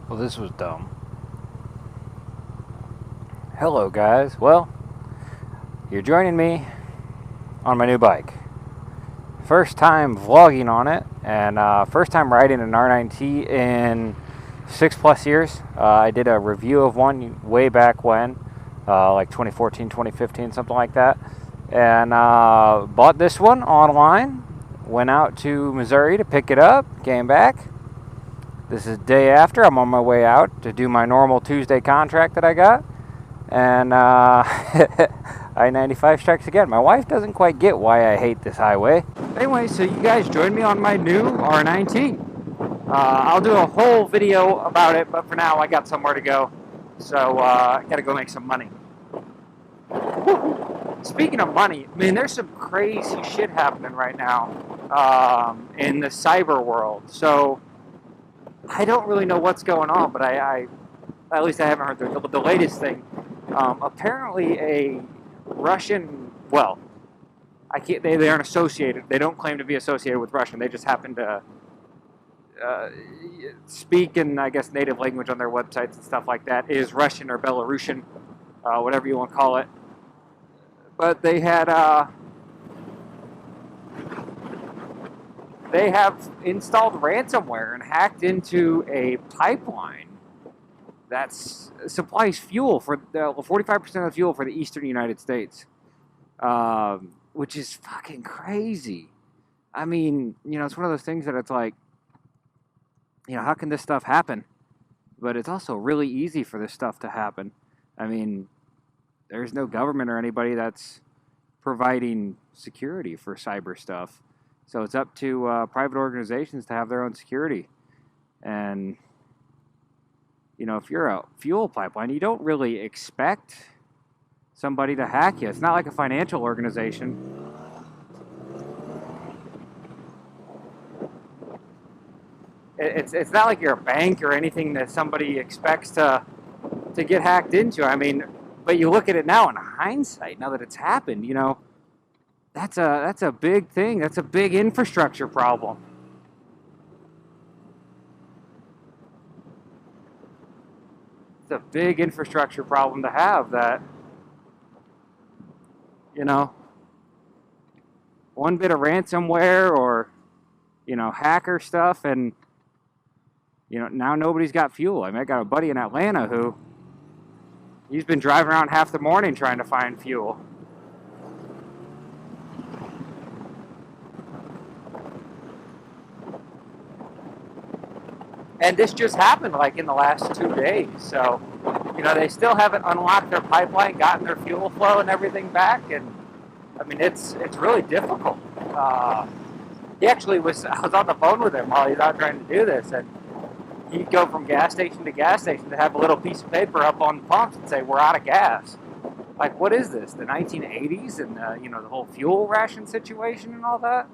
Well, this was dumb. Hello, guys. Well, you're joining me on my new bike. First time vlogging on it, and first time riding an R9T in 6+ years. I did a review of one way back when, like 2014, 2015, something like that. And bought this one online. Went out to Missouri to pick it up, came back. This is the day after. I'm on my way out to do my normal Tuesday contract that I got. And I-95 strikes again. My wife doesn't quite get why I hate this highway. Anyway, so you guys join me on my new R9T. I'll do a whole video about it, but for now I got somewhere to go. So I gotta go make some money. Speaking of money, I mean, there's some crazy shit happening right now in the cyber world. So I don't really know what's going on, but I at least I haven't heard the latest thing. Apparently, a Russian, well, I can't. They aren't associated. They don't claim to be associated with Russian. They just happen to speak in, I guess, native language on their websites and stuff like that. Is Russian or Belarusian, whatever you want to call it. But they have installed ransomware and hacked into a pipeline that supplies fuel for 45% of the fuel for the eastern United States, which is fucking crazy. I mean, it's one of those things that it's like, how can this stuff happen? But it's also really easy for this stuff to happen. I mean, there's no government or anybody that's providing security for cyber stuff. So it's up to private organizations to have their own security. And, if you're a fuel pipeline, you don't really expect somebody to hack you. It's not like a financial organization. It's not like you're a bank or anything that somebody expects to get hacked into. I mean, but you look at it now in hindsight, now that it's happened, that's a big thing. That's a big infrastructure problem. It's a big infrastructure problem to have that, one bit of ransomware or, hacker stuff, and, now nobody's got fuel. I mean, I got a buddy in Atlanta who, he's been driving around half the morning trying to find fuel. And this just happened like in the last 2 days. So, they still haven't unlocked their pipeline, gotten their fuel flow and everything back. And I mean, it's really difficult. He actually I was on the phone with him while he's out trying to do this. And he'd go from gas station to gas station to have a little piece of paper up on the pumps and say, "We're out of gas." Like, what is this? The 1980s and, the whole fuel ration situation and all that?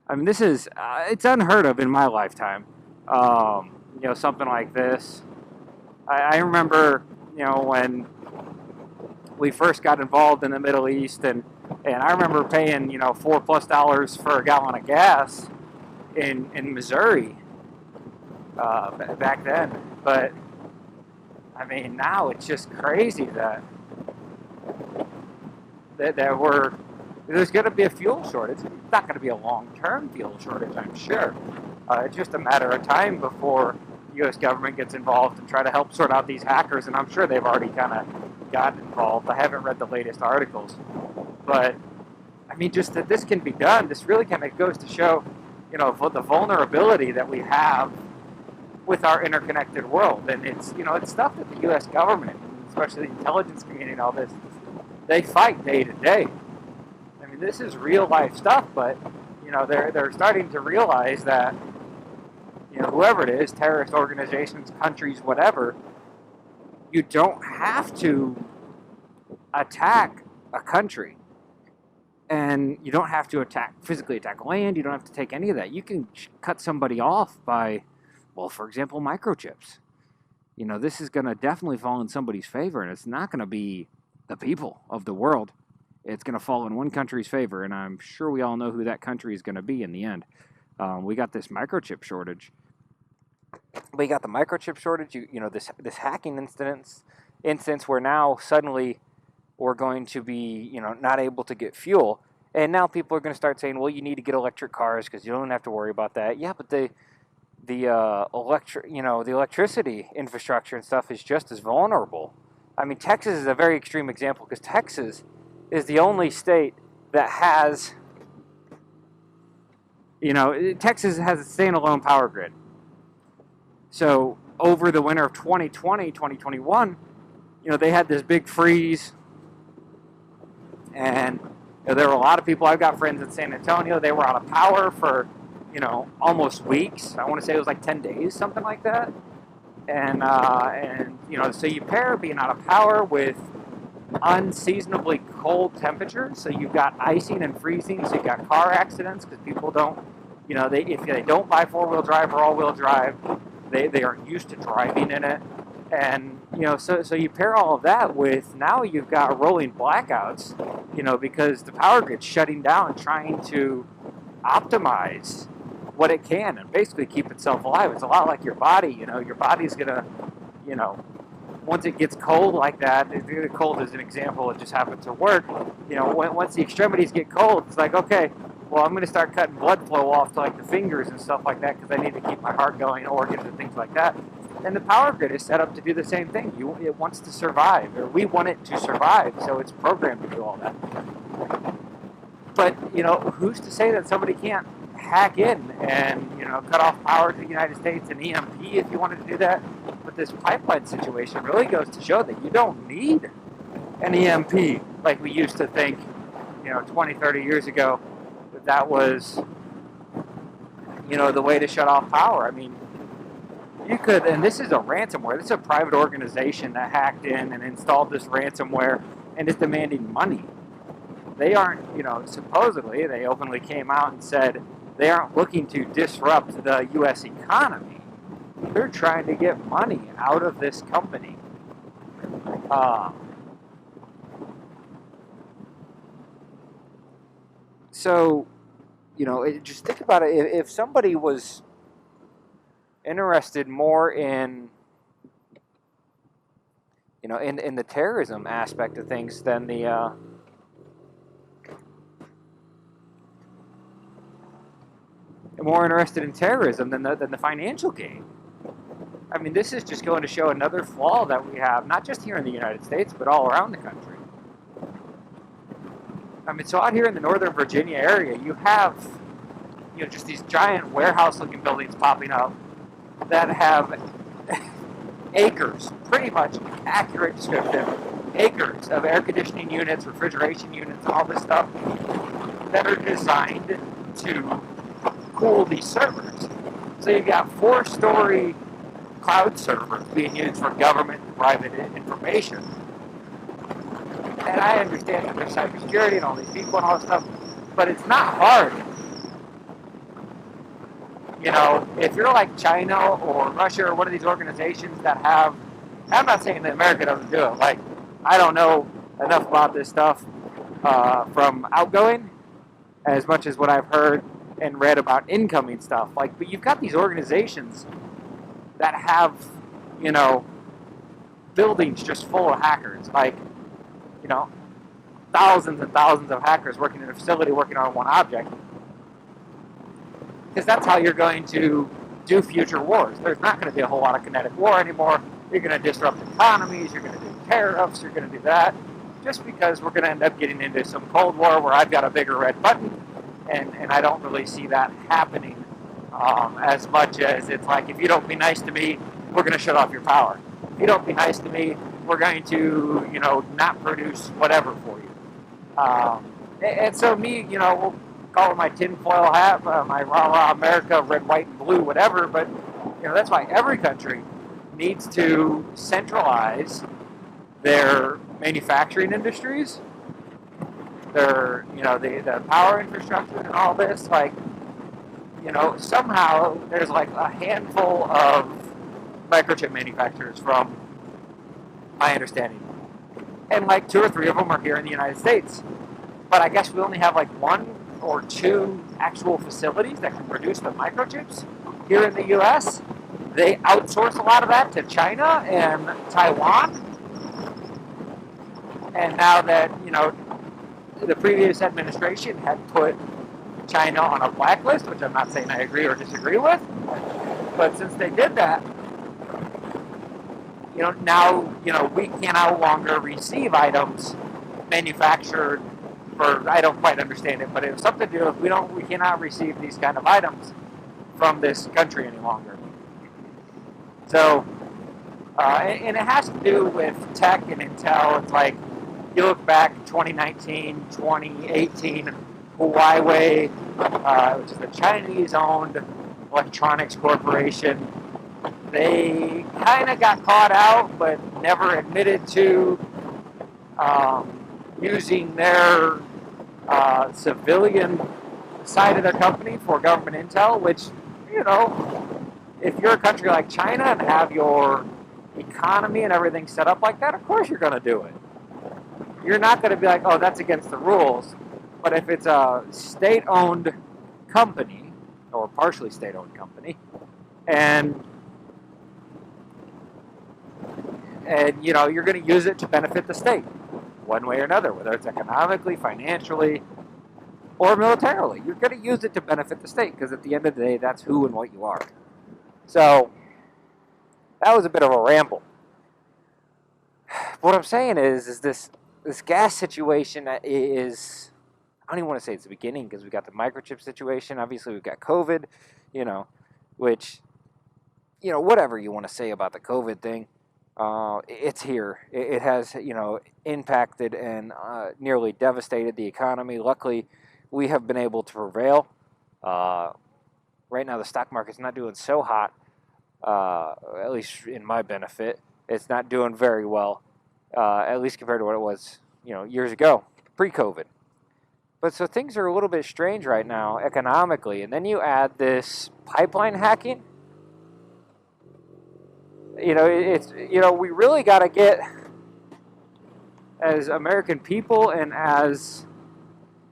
I mean, this is, it's unheard of in my lifetime. Something like this. I remember, when we first got involved in the Middle East, and I remember paying, $4+ for a gallon of gas in Missouri back then. But, I mean, now it's just crazy that there's going to be a fuel shortage. It's not going to be a long-term fuel shortage, I'm sure. It's just a matter of time before the U.S. government gets involved and try to help sort out these hackers, and I'm sure they've already kind of gotten involved. I haven't read the latest articles. But, I mean, just that this can be done, this really kind of goes to show, the vulnerability that we have with our interconnected world. And it's, it's stuff that the U.S. government, especially the intelligence community and all this, they fight day to day. I mean, this is real life stuff, but they're starting to realize that whoever it is, terrorist organizations, countries, whatever, you don't have to attack a country, and you don't have to physically attack land. You don't have to take any of that. You can cut somebody off by, well, for example, microchips. This is going to definitely fall in somebody's favor, and it's not going to be the people of the world. It's going to fall in one country's favor, and I'm sure we all know who that country is going to be in the end. We got this microchip shortage. But you got the microchip shortage. You know this hacking instance where now suddenly we're going to be not able to get fuel, and now people are going to start saying, well, you need to get electric cars because you don't have to worry about that. Yeah, but the electricity infrastructure and stuff is just as vulnerable. I mean, Texas is a very extreme example because Texas is the only state that has, Texas has a standalone power grid. So over the winter of 2020, 2021, they had this big freeze, and there were a lot of people. I've got friends in San Antonio. They were out of power for, almost weeks. I want to say it was like 10 days, something like that. And so you pair being out of power with unseasonably cold temperatures. So you've got icing and freezing. So you've got car accidents because people don't, if they don't buy four-wheel drive or all-wheel drive, they aren't used to driving in it. And, so you pair all of that with now you've got rolling blackouts, because the power grid's shutting down and trying to optimize what it can and basically keep itself alive. It's a lot like your body, your body's going to, once it gets cold like that, cold is an example, it just happened to work, once the extremities get cold, it's like, okay, well, I'm going to start cutting blood flow off to like the fingers and stuff like that because I need to keep my heart going, organs and things like that. And the power grid is set up to do the same thing. It wants to survive, or we want it to survive, so it's programmed to do all that. But, who's to say that somebody can't hack in and, cut off power to the United States and EMP if you wanted to do that? But this pipeline situation really goes to show that you don't need an EMP like we used to think, 20, 30 years ago, that was, the way to shut off power. I mean, you could, and this is a ransomware. This is a private organization that hacked in and installed this ransomware and is demanding money. They aren't, supposedly, they openly came out and said they aren't looking to disrupt the U.S. economy. They're trying to get money out of this company. So, just think about it. If somebody was interested more in, in the terrorism aspect of things than the, more interested in terrorism than the financial gain. I mean, this is just going to show another flaw that we have, not just here in the United States, but all around the country. I mean, so out here in the Northern Virginia area, you have, just these giant warehouse-looking buildings popping up that have acres, pretty much accurate description, acres of air conditioning units, refrigeration units, all this stuff that are designed to cool these servers. So you've got 4-story cloud servers being used for government and private information. And I understand that there's cybersecurity and all these people and all this stuff, but it's not hard. If you're like China or Russia or one of these organizations that have, I'm not saying that America doesn't do it. Like, I don't know enough about this stuff from outgoing as much as what I've heard and read about incoming stuff. Like, but you've got these organizations that have, buildings just full of hackers. Like, thousands and thousands of hackers working in a facility working on one object. Because that's how you're going to do future wars. There's not going to be a whole lot of kinetic war anymore. You're going to disrupt economies. You're going to do tariffs. You're going to do that. Just because we're going to end up getting into some Cold War where I've got a bigger red button. And I don't really see that happening as much as it's like, if you don't be nice to me, we're going to shut off your power. If you don't be nice to me, we're going to, not produce whatever for you. And so me, we'll call it my tinfoil hat, my rah-rah America, red, white, and blue, whatever, but, that's why every country needs to centralize their manufacturing industries, their, the power infrastructure and all this. Like, somehow there's like a handful of microchip manufacturers from my understanding. And like 2 or 3 of them are here in the United States. But I guess we only have like 1 or 2 actual facilities that can produce the microchips here in the U.S. they outsource a lot of that to China and Taiwan. And now that, the previous administration had put China on a blacklist, which I'm not saying I agree or disagree with, but since they did that, now, we can no longer receive items manufactured for, I don't quite understand it, but it was something to do with we cannot receive these kind of items from this country any longer. So, and it has to do with tech and Intel. It's like, you look back 2019, 2018, Huawei, which is a Chinese-owned electronics corporation, they kind of got caught out, but never admitted to using their civilian side of their company for government intel, which, if you're a country like China and have your economy and everything set up like that, of course you're going to do it. You're not going to be like, oh, that's against the rules. But if it's a state-owned company, or partially state-owned company, and you're going to use it to benefit the state, one way or another, whether it's economically, financially, or militarily. You're going to use it to benefit the state, because at the end of the day, that's who and what you are. So, that was a bit of a ramble. What I'm saying is this gas situation is, I don't even want to say it's the beginning, because we got the microchip situation. Obviously, we've got COVID, which, whatever you want to say about the COVID thing, it's here. It has, impacted and nearly devastated the economy. Luckily, we have been able to prevail. Right now, the stock market's not doing so hot, at least in my benefit. It's not doing very well, at least compared to what it was, years ago, pre-COVID. But so things are a little bit strange right now economically, and then you add this pipeline hacking. We really got to get, as American people and as,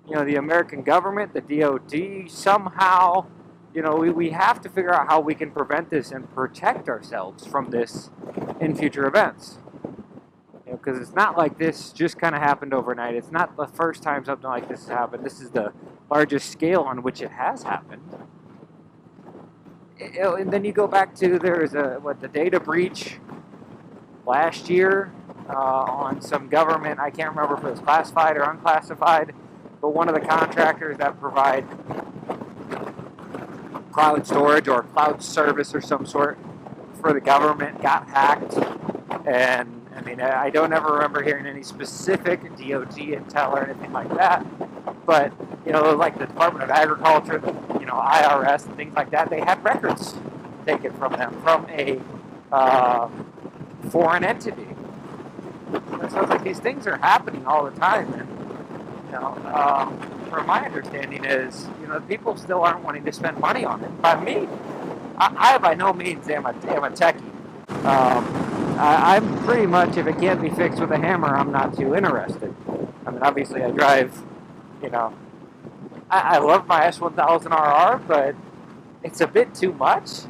the American government, the DOD, somehow, we have to figure out how we can prevent this and protect ourselves from this in future events. Because it's not like this just kind of happened overnight. It's not the first time something like this has happened. This is the largest scale on which it has happened. And then you go back to, the data breach last year on some government, I can't remember if it was classified or unclassified, but one of the contractors that provide cloud storage or cloud service or some sort for the government got hacked. And I don't ever remember hearing any specific DOD intel or anything like that. But, like the Department of Agriculture, IRS and things like that, they had records taken from them from a foreign entity. And so it's like these things are happening all the time. And, from my understanding is, people still aren't wanting to spend money on it. By me, I by no means am a techie. I'm pretty much, if it can't be fixed with a hammer, I'm not too interested. Obviously I drive, I love my S1000RR, but it's a bit too much.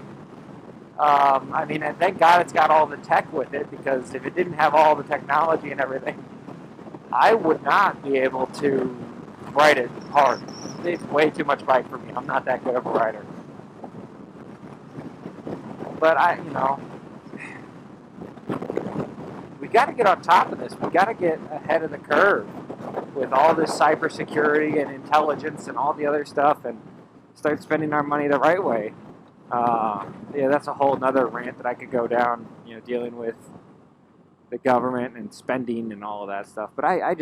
And thank God it's got all the tech with it, because if it didn't have all the technology and everything, I would not be able to ride it hard. It's way too much bike for me. I'm not that good of a rider. But we got to get on top of this. We got to get ahead of the curve with all this cybersecurity and intelligence and all the other stuff, and start spending our money the right way. That's a whole nother rant that I could go down, dealing with the government and spending and all of that stuff. But I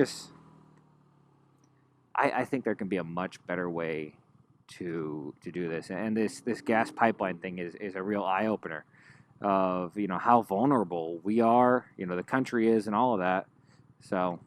think there can be a much better way to do this. And this gas pipeline thing is a real eye-opener of, how vulnerable we are, the country is, and all of that. So